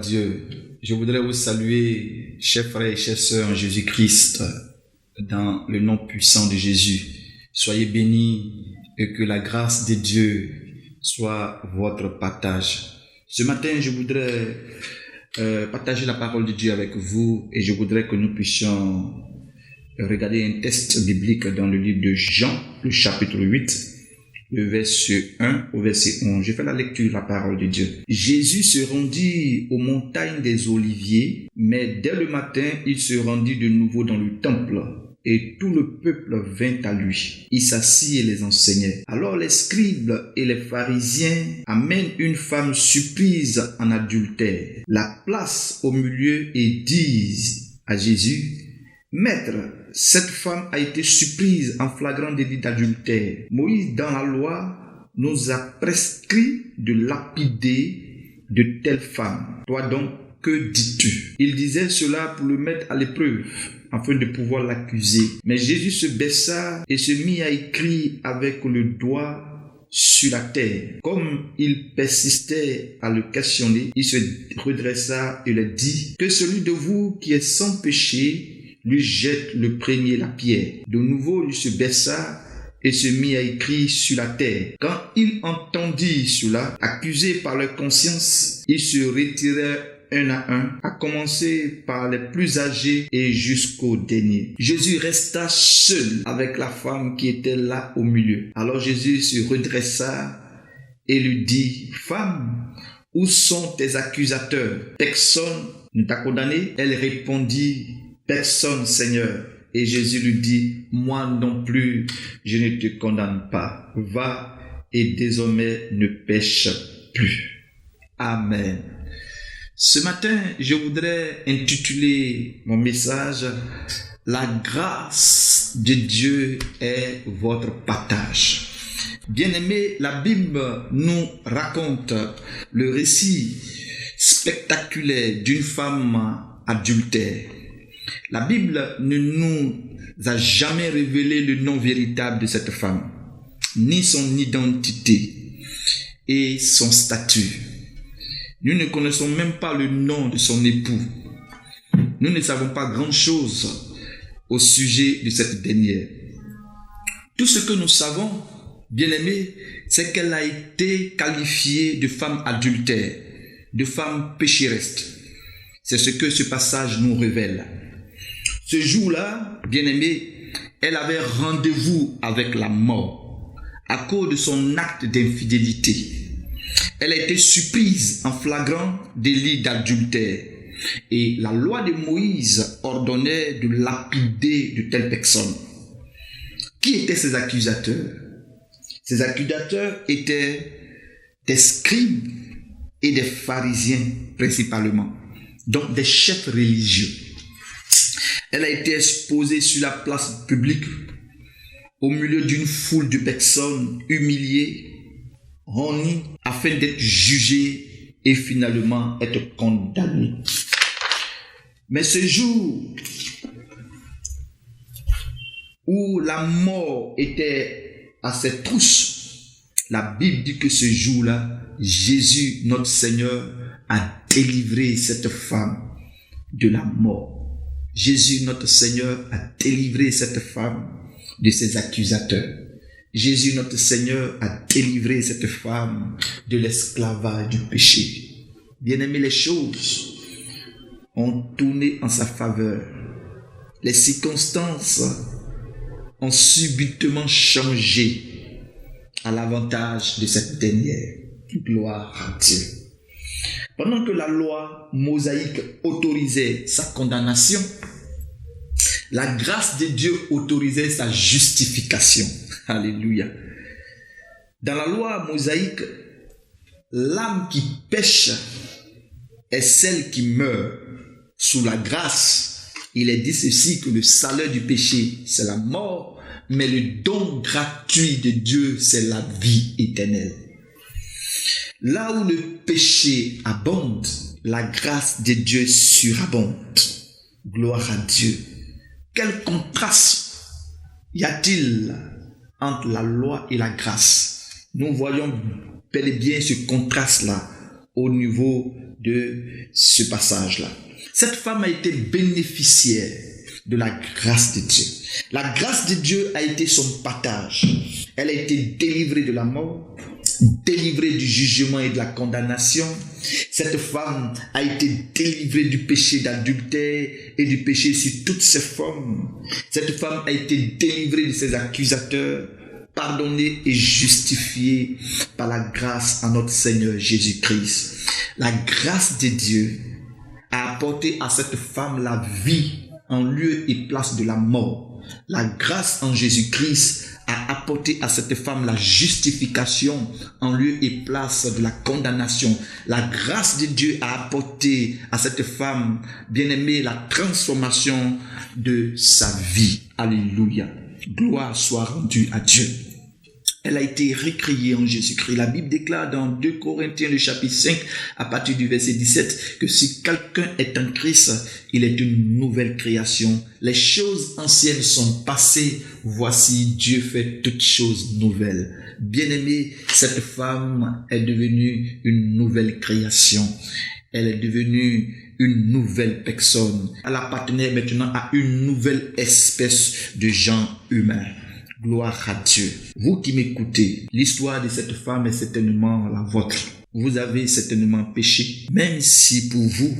Dieu. Je voudrais vous saluer, chers frères et chères sœurs en Jésus-Christ, dans le nom puissant de Jésus. Soyez bénis et que la grâce de Dieu soit votre partage. Ce matin, je voudrais partager la parole de Dieu avec vous et je voudrais que nous puissions regarder un texte biblique dans le livre de Jean, le chapitre 8, le verset 1 au verset 11. Je fais la lecture de la parole de Dieu. Jésus se rendit aux montagnes des Oliviers, mais dès le matin, il se rendit de nouveau dans le temple. Et tout le peuple vint à lui. Il s'assit et les enseignait. Alors les scribes et les pharisiens amènent une femme surprise en adultère, la placent au milieu et disent à Jésus: Maître, cette femme a été surprise en flagrant délit d'adultère. Moïse, dans la loi, nous a prescrit de lapider de telles femmes. Toi donc, que dis-tu? Il disait cela pour le mettre à l'épreuve, afin de pouvoir l'accuser. Mais Jésus se baissa et se mit à écrire avec le doigt sur la terre. Comme il persistait à le questionner, il se redressa et leur dit: Que celui de vous qui est sans péché lui jette le premier la pierre. De nouveau, il se baissa et se mit à écrire sur la terre. Quand il entendit cela, accusés par leur conscience, ils se retirèrent un à un, à commencer par les plus âgés et jusqu'au dernier. Jésus resta seul avec la femme qui était là au milieu. Alors Jésus se redressa et lui dit: Femme, où sont tes accusateurs? Personne ne t'a condamné? Elle répondit: Personne, Seigneur. Et Jésus lui dit: Moi non plus, je ne te condamne pas. Va et désormais ne pêche plus. Amen. Ce matin, je voudrais intituler mon message: La grâce de Dieu est votre partage. Bien-aimés, la Bible nous raconte le récit spectaculaire d'une femme adultère. La Bible ne nous a jamais révélé le nom véritable de cette femme, ni son identité et son statut. Nous ne connaissons même pas le nom de son époux. Nous ne savons pas grand-chose au sujet de cette dernière. Tout ce que nous savons, bien-aimés, c'est qu'elle a été qualifiée de femme adultère, de femme pécheresse. C'est ce que ce passage nous révèle. Ce jour-là, bien-aimés, elle avait rendez-vous avec la mort à cause de son acte d'infidélité. Elle a été surprise en flagrant délit d'adultère. Et la loi de Moïse ordonnait de lapider de telles personnes. Qui étaient ces accusateurs? Ces accusateurs étaient des scribes et des pharisiens principalement, donc des chefs religieux. Elle a été exposée sur la place publique au milieu d'une foule de personnes humiliées, honnie, afin d'être jugée et finalement être condamnée. Mais ce jour où la mort était à ses trousses, la Bible dit que ce jour-là, Jésus, notre Seigneur, a délivré cette femme de la mort. Jésus, notre Seigneur, a délivré cette femme de ses accusateurs. Jésus, notre Seigneur, a délivré cette femme de l'esclavage du péché. Bien-aimés, les choses ont tourné en sa faveur. Les circonstances ont subitement changé à l'avantage de cette dernière. Gloire à Dieu. Pendant que la loi mosaïque autorisait sa condamnation, la grâce de Dieu autorisait sa justification. Alléluia. Dans la loi mosaïque, l'âme qui pêche est celle qui meurt. Sous la grâce, il est dit ceci, que le salaire du péché, c'est la mort, mais le don gratuit de Dieu, c'est la vie éternelle. Là où le péché abonde, la grâce de Dieu surabonde. Gloire à Dieu. Quel contraste y a-t-il entre la loi et la grâce? Nous voyons bel et bien ce contraste-là au niveau de ce passage-là. Cette femme a été bénéficiaire de la grâce de Dieu. La grâce de Dieu a été son partage. Elle a été délivrée de la mort, délivrée du jugement et de la condamnation. Cette femme a été délivrée du péché d'adultère et du péché sur toutes ses formes. Cette femme a été délivrée de ses accusateurs, pardonnée et justifiée par la grâce à notre Seigneur Jésus-Christ. La grâce de Dieu a apporté à cette femme la vie en lieu et place de la mort. La grâce en Jésus-Christ a apporté à cette femme la justification en lieu et place de la condamnation. La grâce de Dieu a apporté à cette femme bien-aimée la transformation de sa vie. Alléluia. Gloire soit rendue à Dieu. Elle a été recréée en Jésus-Christ. La Bible déclare dans 2 Corinthiens, le chapitre 5, à partir du verset 17, que si quelqu'un est en Christ, il est une nouvelle création. Les choses anciennes sont passées. Voici, Dieu fait toutes choses nouvelles. Bien-aimée, cette femme est devenue une nouvelle création. Elle est devenue une nouvelle personne. Elle appartenait maintenant à une nouvelle espèce de gens humains. Gloire à Dieu. Vous qui m'écoutez, l'histoire de cette femme est certainement la vôtre. Vous avez certainement péché, même si pour vous,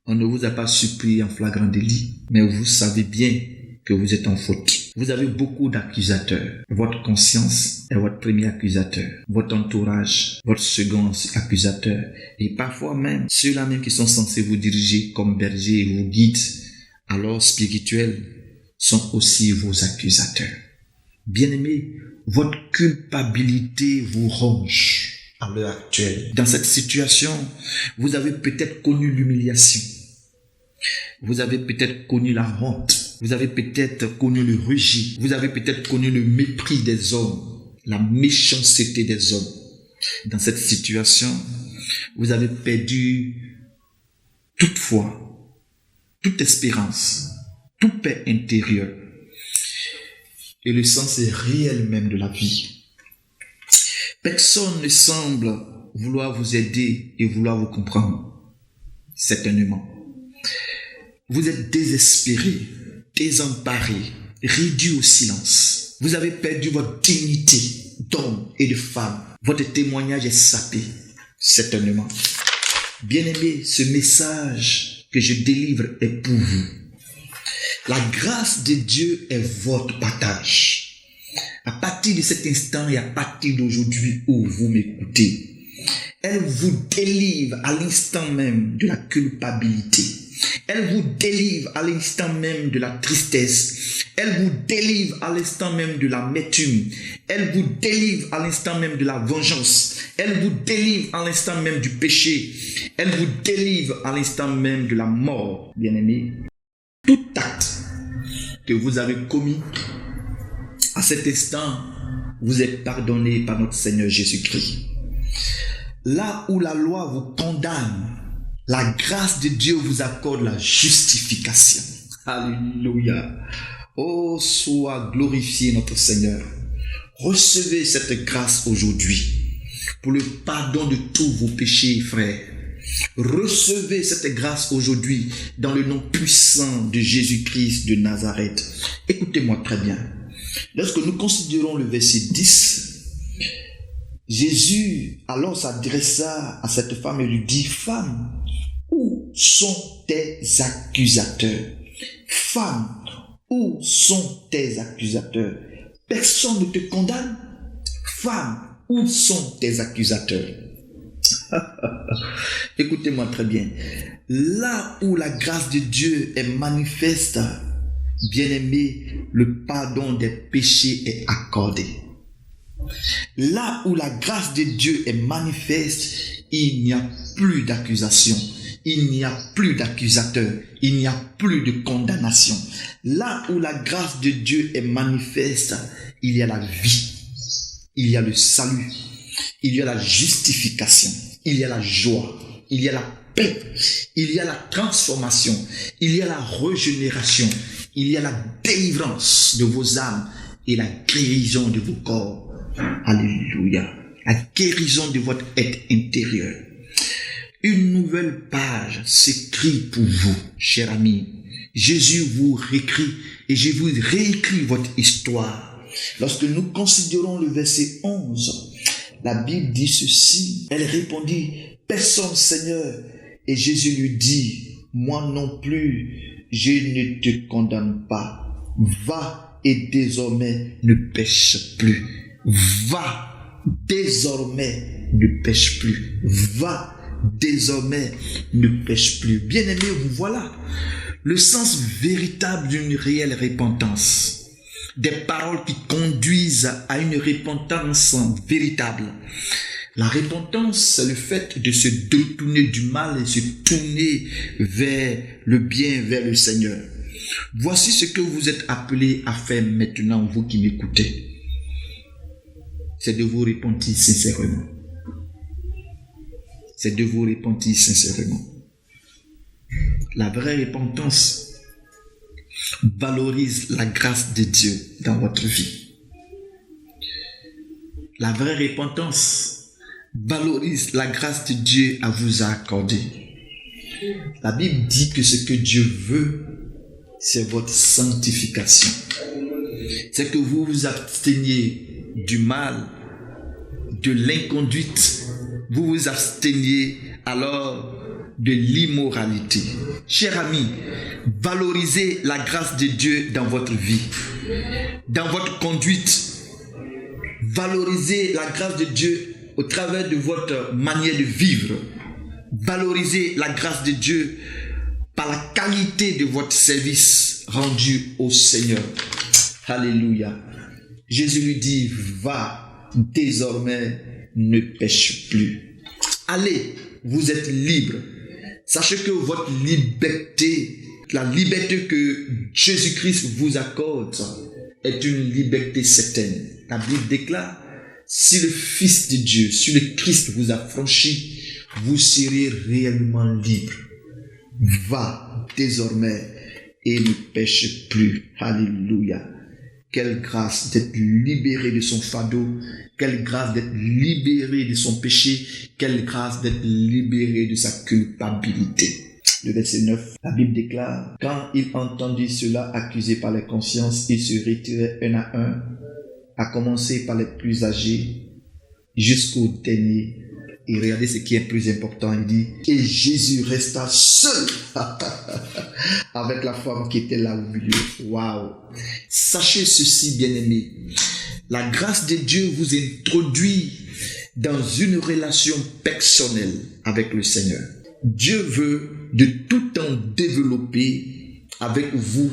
on ne vous a pas supplié en flagrant délit, mais vous savez bien que vous êtes en faute. Vous avez beaucoup d'accusateurs. Votre conscience est votre premier accusateur. Votre entourage, votre second accusateur. Et parfois même, ceux-là même qui sont censés vous diriger comme berger et vous guides, alors spirituels, sont aussi vos accusateurs. Bien-aimés, votre culpabilité vous ronge à l'heure actuelle. Dans cette situation, vous avez peut-être connu l'humiliation. Vous avez peut-être connu la honte. Vous avez peut-être connu le rejet. Vous avez peut-être connu le mépris des hommes, la méchanceté des hommes. Dans cette situation, vous avez perdu toute foi, toute espérance, toute paix intérieure et le sens réel même de la vie. Personne ne semble vouloir vous aider et vouloir vous comprendre, certainement. Vous êtes désespéré, désemparé, réduit au silence. Vous avez perdu votre dignité d'homme et de femme. Votre témoignage est sapé, certainement. Bien-aimé, ce message que je délivre est pour vous. La grâce de Dieu est votre partage. À partir de cet instant et à partir d'aujourd'hui où vous m'écoutez, elle vous délivre à l'instant même de la culpabilité. Elle vous délivre à l'instant même de la tristesse. Elle vous délivre à l'instant même de l'amertume. Elle vous délivre à l'instant même de la vengeance. Elle vous délivre à l'instant même du péché. Elle vous délivre à l'instant même de la mort, bien-aimés. Tout acte que vous avez commis à cet instant vous est pardonné par notre Seigneur Jésus-Christ. Là où la loi vous condamne, la grâce de Dieu vous accorde la justification. Alléluia. Oh, sois glorifié notre Seigneur. Recevez cette grâce aujourd'hui pour le pardon de tous vos péchés, frères. Recevez cette grâce aujourd'hui dans le nom puissant de Jésus-Christ de Nazareth. Écoutez-moi très bien. Lorsque nous considérons le verset 10, Jésus alors s'adressa à cette femme et lui dit: Femme, où sont tes accusateurs? Femme, où sont tes accusateurs? Personne ne te condamne? Femme, où sont tes accusateurs? Écoutez-moi très bien. Là où la grâce de Dieu est manifeste, bien-aimé, le pardon des péchés est accordé. Là où la grâce de Dieu est manifeste, il n'y a plus d'accusation, il n'y a plus d'accusateur, il n'y a plus de condamnation. Là où la grâce de Dieu est manifeste, il y a la vie, il y a le salut, il y a la justification, il y a la joie, il y a la paix, il y a la transformation, il y a la régénération, il y a la délivrance de vos âmes et la guérison de vos corps. Alléluia. La guérison de votre être intérieur. Une nouvelle page s'écrit pour vous, cher ami. Jésus vous réécrit et je vous réécris votre histoire. Lorsque nous considérons le verset 11, la Bible dit ceci. Elle répondit, personne, Seigneur. Et Jésus lui dit, moi non plus, je ne te condamne pas. Va et désormais ne pêche plus. Va, désormais ne pêche plus. Va, désormais ne pêche plus. Bien-aimés, vous voilà le sens véritable d'une réelle repentance. Des paroles qui conduisent à une repentance véritable. La repentance, c'est le fait de se détourner du mal et se tourner vers le bien, vers le Seigneur. Voici ce que vous êtes appelés à faire maintenant, vous qui m'écoutez. C'est de vous repentir sincèrement. C'est de vous repentir sincèrement. La vraie repentance valorise la grâce de Dieu dans votre vie. La vraie repentance valorise la grâce de Dieu à vous accorder. La Bible dit que ce que Dieu veut, c'est votre sanctification. C'est que vous vous absteniez du mal, de l'inconduite. Vous vous absteniez alors de l'immoralité. Cher ami, valorisez la grâce de Dieu dans votre vie, dans votre conduite. Valorisez la grâce de Dieu au travers de votre manière de vivre. Valorisez la grâce de Dieu par la qualité de votre service rendu au Seigneur. Alléluia. Jésus lui dit, va, désormais ne pêche plus. Allez, vous êtes libre. Sachez que votre liberté, la liberté que Jésus-Christ vous accorde, est une liberté certaine. La Bible déclare, si le Fils de Dieu, si le Christ vous a franchi, vous serez réellement libre. Va désormais et ne pêche plus. Alléluia. Quelle grâce d'être libéré de son fardeau. Quelle grâce d'être libéré de son péché. Quelle grâce d'être libéré de sa culpabilité. Le verset 9, la Bible déclare, quand il entendit cela accusé par les consciences, il se retirait un à un, à commencer par les plus âgés jusqu'au dernier. Et regardez ce qui est plus important, il dit, et Jésus resta seul avec la femme qui était là au milieu. Waouh! Sachez ceci, bien-aimés, la grâce de Dieu vous introduit dans une relation personnelle avec le Seigneur. Dieu veut de tout temps développer avec vous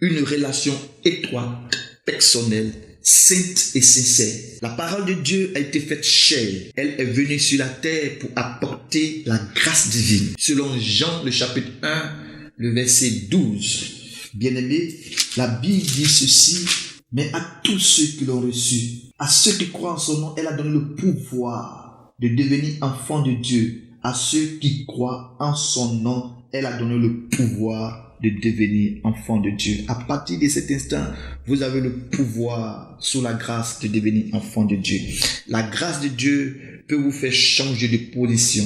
une relation étroite, personnelle, sainte et sincère. La parole de Dieu a été faite chair. Elle est venue sur la terre pour apporter la grâce divine. Selon Jean, le chapitre 1, le verset 12. Bien-aimés, la Bible dit ceci, mais à tous ceux qui l'ont reçu, à ceux qui croient en son nom, elle a donné le pouvoir de devenir enfants de Dieu. À ceux qui croient en son nom, elle a donné le pouvoir de devenir enfant de Dieu. À partir de cet instant, vous avez le pouvoir, sous la grâce, de devenir enfant de Dieu. La grâce de Dieu peut vous faire changer de position.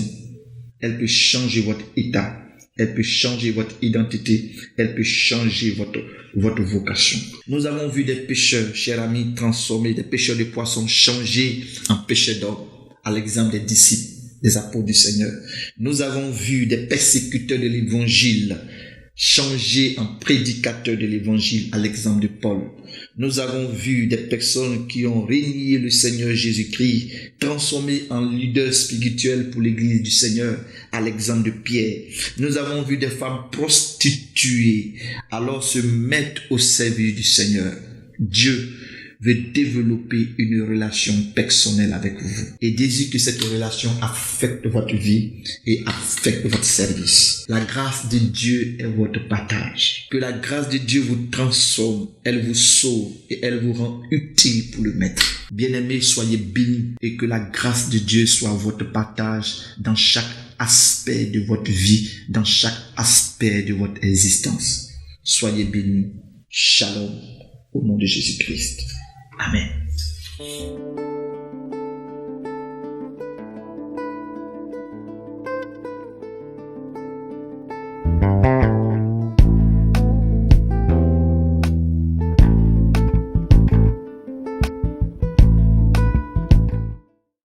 Elle peut changer votre état. Elle peut changer votre identité. Elle peut changer votre vocation. Nous avons vu des pécheurs, chers amis, transformés, des pécheurs de poissons changés en pécheurs d'hommes, à l'exemple des disciples, des apôtres du Seigneur. Nous avons vu des persécuteurs de l'évangile changés en prédicateurs de l'évangile, à l'exemple de Paul. Nous avons vu des personnes qui ont renié le Seigneur Jésus-Christ, transformés en leaders spirituels pour l'église du Seigneur, à l'exemple de Pierre. Nous avons vu des femmes prostituées, alors se mettre au service du Seigneur. Dieu veut développer une relation personnelle avec vous et désire que cette relation affecte votre vie et affecte votre service. La grâce de Dieu est votre partage. Que la grâce de Dieu vous transforme, elle vous sauve et elle vous rend utile pour le maître. Bien-aimés, soyez bénis et que la grâce de Dieu soit votre partage dans chaque aspect de votre vie, dans chaque aspect de votre existence. Soyez bénis. Shalom au nom de Jésus-Christ. Amen.